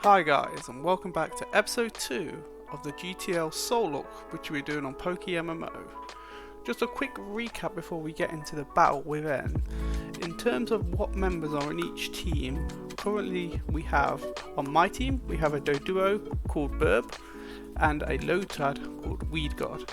Hi guys, and welcome back to episode 2 of the GTL Soul Lock, which we're doing on POKEMMO. Just a quick recap before we get into the battle within. In terms of what members are in each team, currently we have, on my team, we have a Doduo called Burb and a Lotad called Weed God.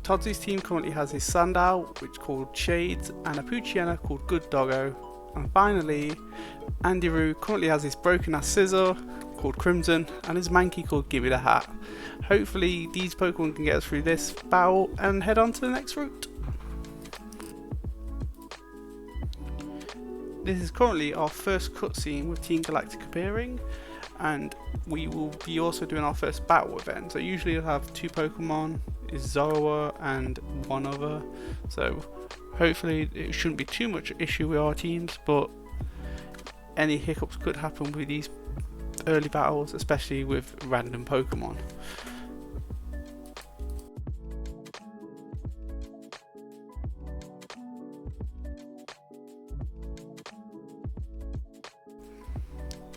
Toddsy's team currently has his Sandal, which is called Shades, and a Poochyena called Good Doggo. And finally, Andiroo currently has his broken ass Scissor called Crimson and his Mankey called Gimme the Hat. Hopefully these Pokemon can get us through this battle and head on to the next route. This is currently our first cutscene with Team Galactic appearing, and we will be also doing our first battle event. So usually you'll have 2 Pokemon, is Zorua and one other, so hopefully it shouldn't be too much issue with our teams, but any hiccups could happen with these early battles, especially with random Pokemon.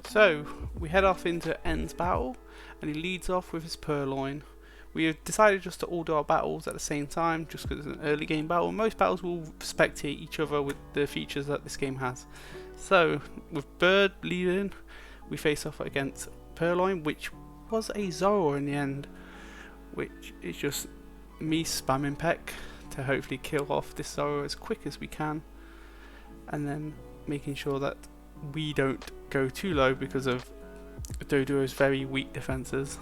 So we head off into N's battle, and he leads off with his Purloin. We have decided just to all do our battles at the same time, just because it's an early game battle. Most battles will spectate each other with the features that this game has. So with Bird leading, we face off against Purloin, which was a Zorua in the end, which is just me spamming Peck to hopefully kill off this Zorua as quick as we can, and then making sure that we don't go too low because of Doduo's very weak defenses.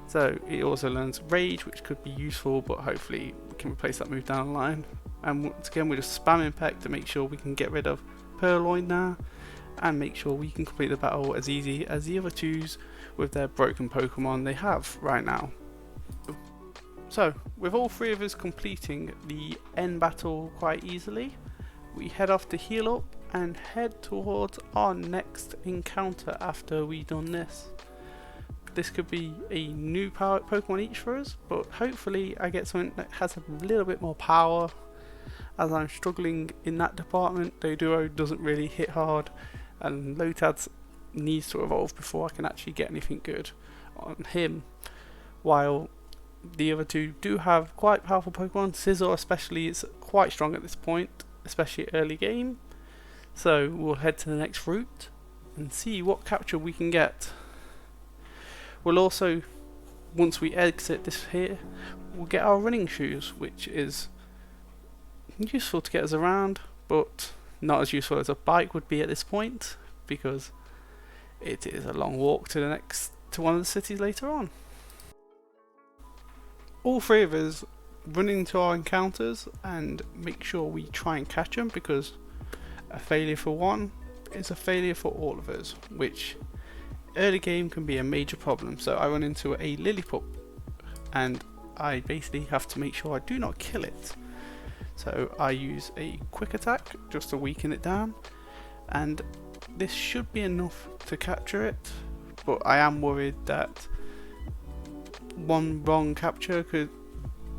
So it also learns Rage, which could be useful, but hopefully we can replace that move down the line. And once again, we're just spamming Peck to make sure we can get rid of Purloin now, and make sure we can complete the battle as easy as the other twos with their broken Pokemon they have right now. So with all 3 of us completing the end battle quite easily, we head off to heal up and head towards our next encounter after we've done this. This could be a new power Pokemon each for us, but hopefully I get something that has a little bit more power, as I'm struggling in that department. Doduo doesn't really hit hard, and Lotad needs to evolve before I can actually get anything good on him, while the other 2 do have quite powerful Pokemon. Scizor especially is quite strong at this point, especially early game. So we'll head to the next route and see what capture we can get. We'll also, once we exit this here, we'll get our running shoes, which is useful to get us around, but not as useful as a bike would be at this point, because it is a long walk to one of the cities later on. All 3 of us run into our encounters and make sure we try and catch them, because a failure for one is a failure for all of us, which early game can be a major problem. So I run into a Lillipup and I basically have to make sure I do not kill it. So I use a quick attack just to weaken it down, and this should be enough to capture it, but I am worried that one wrong capture could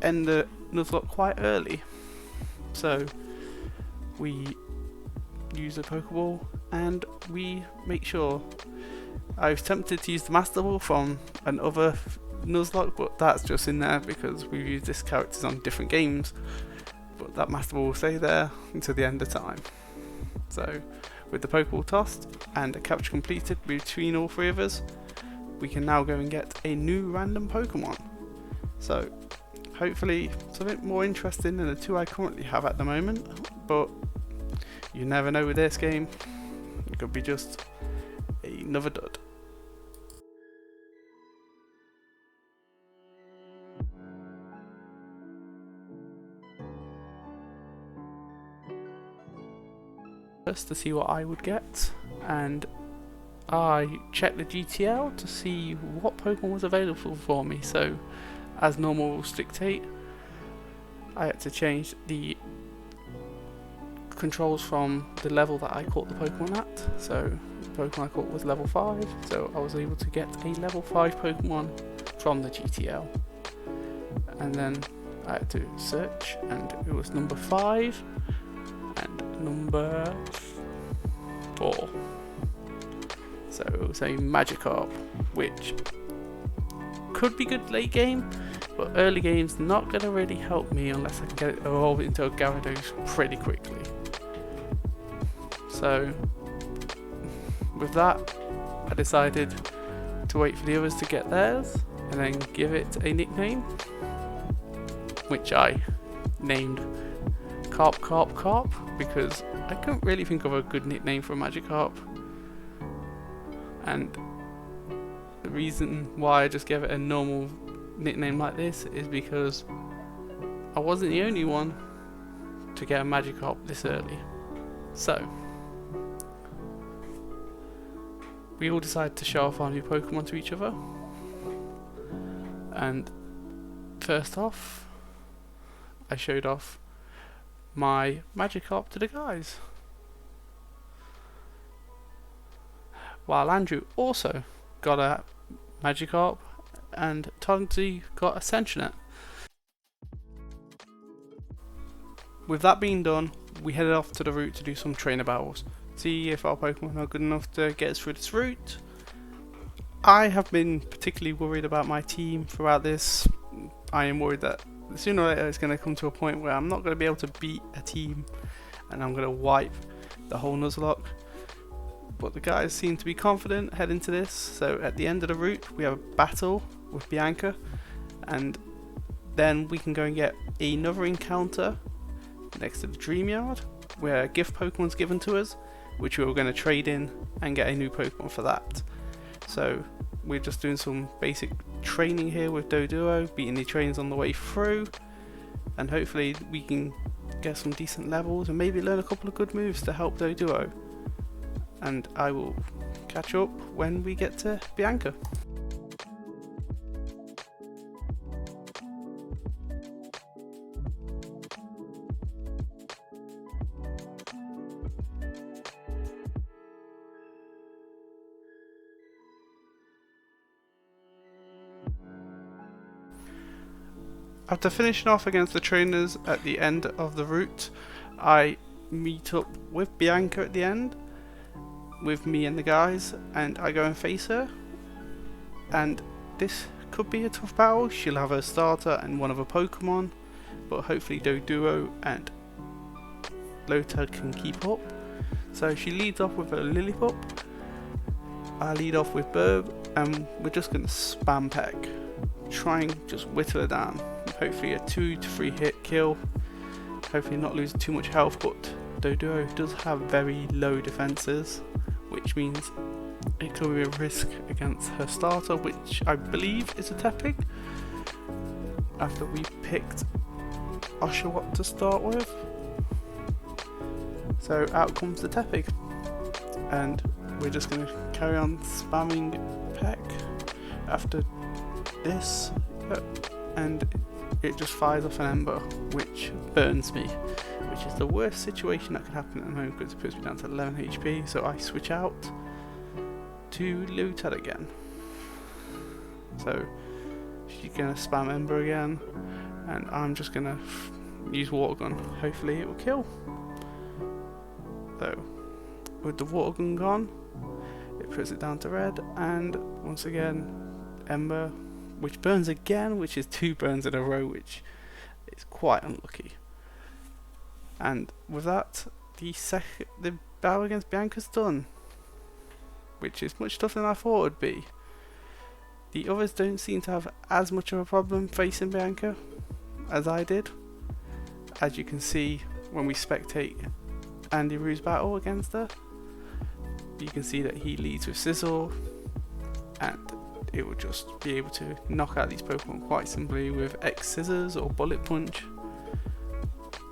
end the Nuzlock quite early. So we use a Pokeball and we make sure. I was tempted to use the Master Ball from another Nuzlock, but that's just in there because we've used this characters on different games, but that Master Ball will stay there until the end of time. So with the Pokeball tossed and a capture completed between all 3 of us, we can now go and get a new random Pokemon. So hopefully something more interesting than the 2 I currently have at the moment, but you never know with this game. It could be just another dud. To see what I would get, and I checked the GTL to see what Pokemon was available for me. So as normal rules dictate, I had to change the controls from the level that I caught the Pokemon at. So the Pokemon I caught was level 5, so I was able to get a level 5 Pokemon from the GTL, and then I had to search, and it was number 5 and number 4. So it was a Magikarp, which could be good late game, but early game's not going to really help me unless I can get it evolved into a Gyarados pretty quickly. So with that, I decided to wait for the others to get theirs and then give it a nickname, which I named Carp because I couldn't really think of a good nickname for a Magikarp, and the reason why I just gave it a normal nickname like this is because I wasn't the only one to get a Magikarp this early. So we all decided to show off our new Pokemon to each other, and first off I showed off my Magikarp to the guys, while Andrew also got a Magikarp and Tonzi got a Sentient. With that being done, we headed off to the route to do some trainer battles, see if our Pokemon are good enough to get us through this route. I have been particularly worried about my team throughout this. I am worried that sooner or later it's going to come to a point where I'm not going to be able to beat a team and I'm going to wipe the whole Nuzlock. But the guys seem to be confident heading to this, so at the end of the route we have a battle with Bianca, and then we can go and get another encounter next to the Dream Yard where a gift Pokemon's given to us, which we were going to trade in and get a new Pokemon for that. So we're just doing some basic training here with Doduo, beating the trains on the way through, and hopefully we can get some decent levels and maybe learn a couple of good moves to help Doduo. And I will catch up when we get to Bianca. After finishing off against the trainers at the end of the route, I meet up with Bianca at the end, with me and the guys, and I go and face her. And this could be a tough battle. She'll have her starter and one of her Pokemon, but hopefully Doduo and Lota can keep up. So she leads off with a Lillipup, I lead off with Burb, and we're just going to spam peck, try and just whittle her down. Hopefully a 2 to 3 hit kill, hopefully not losing too much health, but Doduo does have very low defenses, which means it could be a risk against her starter, which I believe is a Tepig, after we picked Oshawott to start with. So out comes the Tepig, and we're just going to carry on spamming peck after this, and it just fires off an Ember, which burns me, which is the worst situation that could happen at the moment because it puts me down to 11 HP. So I switch out to Lota again. So she's gonna spam Ember again, and I'm just gonna use Water Gun. Hopefully it will kill. So with the Water Gun gone, it puts it down to red, and once again Ember, which burns again, which is 2 burns in a row, which is quite unlucky. And with that, the battle against Bianca's done, which is much tougher than I thought it would be. The others don't seem to have as much of a problem facing Bianca as I did. As you can see when we spectate Andy Rue's battle against her, you can see that he leads with Sizzle, and it will just be able to knock out these Pokemon quite simply with X Scissors or Bullet Punch.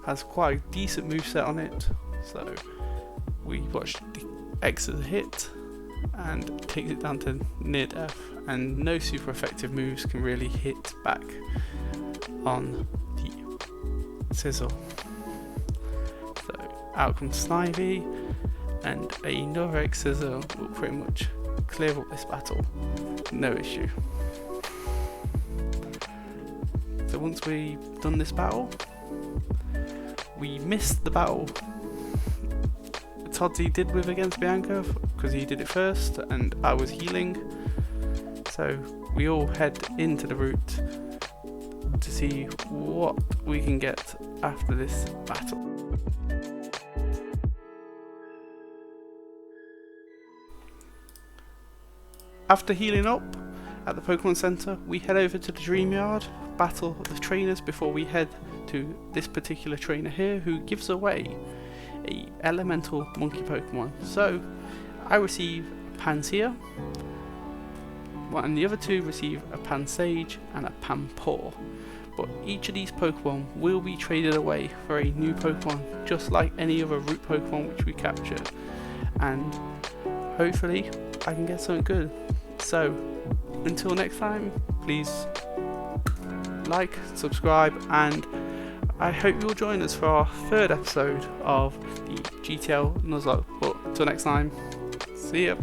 Has quite a decent moveset on it, so we watched the X as a hit and takes it down to near death, and no super effective moves can really hit back on the Sizzle. So out comes Snivy, and another X Scissor will pretty much clear up this battle, no issue. So once we've done this battle, we missed the battle Todzy did with against Bianca, because he did it first and I was healing. So we all head into the route to see what we can get after this battle. After healing up at the Pokemon Center, we head over to the Dream Yard, battle the trainers before we head to this particular trainer here, who gives away a elemental monkey Pokemon. So I receive a Pansear, and the other two receive a Pansage and a Panpour. But each of these Pokemon will be traded away for a new Pokemon, just like any other root Pokemon which we capture. And hopefully I can get something good. So until next time, please like, subscribe, and I hope you'll join us for our third episode of the GTL Nuzlock. But until next time, see ya.